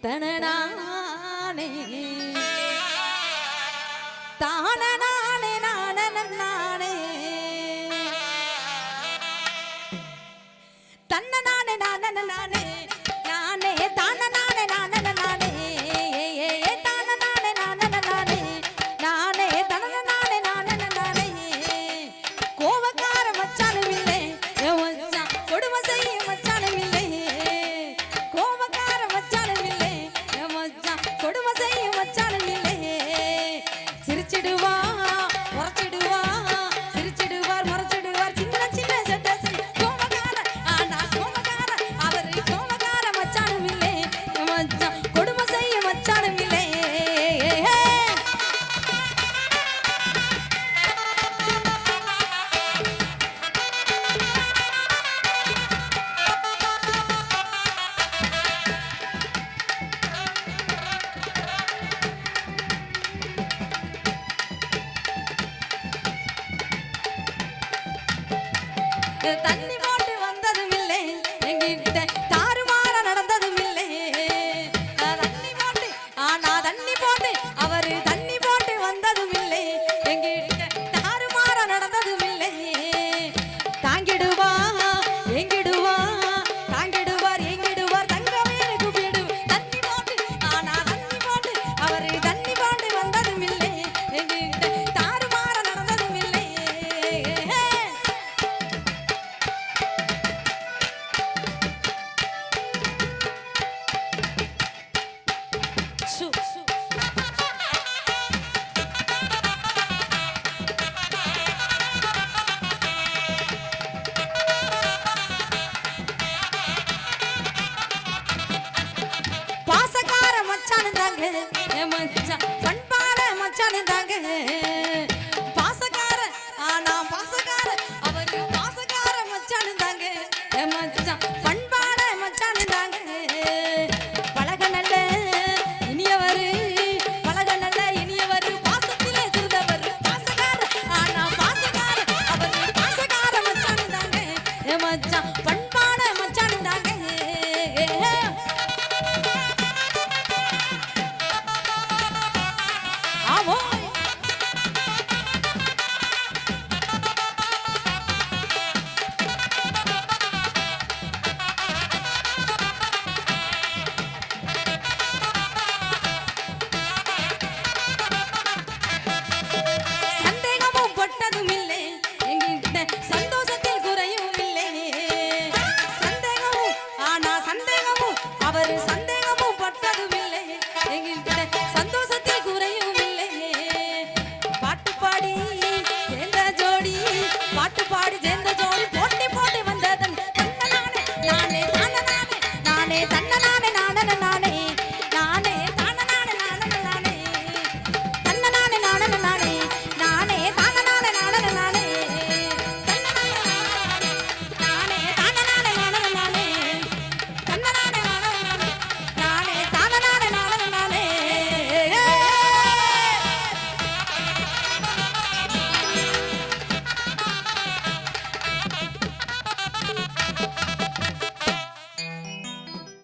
தனநானே தானநானே நானே தன்னநானே நானே நானே தானநானே நானே தானநானே நானே தனநானே நானே கோவக்கார மச்சானும் இல்லை மச்சான் கொடுமை செய்ய மச்சானும் இல்லை கோவக்கார மச்சானும் இல்லை மச்சான் கொடுமை செய்ய மச்சானும் இல்லை சிரிச்சிடுவா முறைச்சிடுவா சிரிச்சிடுவார் முறைச்சிடுவார் சின்ன சின்ன சட்டை கோவக்கார ஆனா கோவக்கார அவரு கோவக்கார மச்சானும் இல்லை மச்சான் கொடுமை செய்ய மச்சானும் இல்லை தண்ணி போட்டு வந்ததும் இல்லை எங்கிட்ட தாறுமாற நடந்ததும் இல்லை தண்ணி போட்டு ஆனா தண்ணி போட்டு அவரு தண்ணி போட்டு வந்ததும் இல்லை எங்கிட்ட தாறுமாற நடந்ததும் இல்லை தாங்கிடுவா எங்கிடுவா தாங்கிடுவார் எங்கிடுவார் தங்கமே கூப்பிடு தண்ணி போட்டு ஆனா தண்ணி போட்டு அவரு தண்ணி போட்டு வந்ததும் இல்லை எங்கிட்ட தாறுமாற நடந்ததும் இல்லை பாசக்கார மச்சானு தாங்க மச்சான் பண்பாட மச்சானு தாங்க பாசக்கார ஆனா பாசக்கார அவரு பாசக்கார மச்சானு தாங்க மச்சான் பண்பாட மச்சானு தாங்க பழக நல்ல இனியவரு பழக நல்ல இனியவரு பாசத்திலே திருந்தவர் பாசக்கார ஆனா பாசக்கார அவரு பாசக்கார மச்சானு தாங்க மச்சான் பண்பாட மச்சானு தாங்க ஆமோ சந்தேகமும் பட்டதும் இல்லை எங்கிட்ட சந்தோஷத்தில் குறையும் இல்லை சந்தேகமும் ஆனா சந்தேகமும் அவரு சந்தேகமும் பட்டதும் இல்லை எங்கிட்ட சந்தோஷத்தில் குறையும் இல்லை பாட்டு பாடி சேர்ந்த ஜோடி பாட்டு பாடி சேர்ந்த ஜோடி போட்டி போட்டு வந்ததன் தன்னநானே நானே தன்னநானே நானே தன்னநானே நானே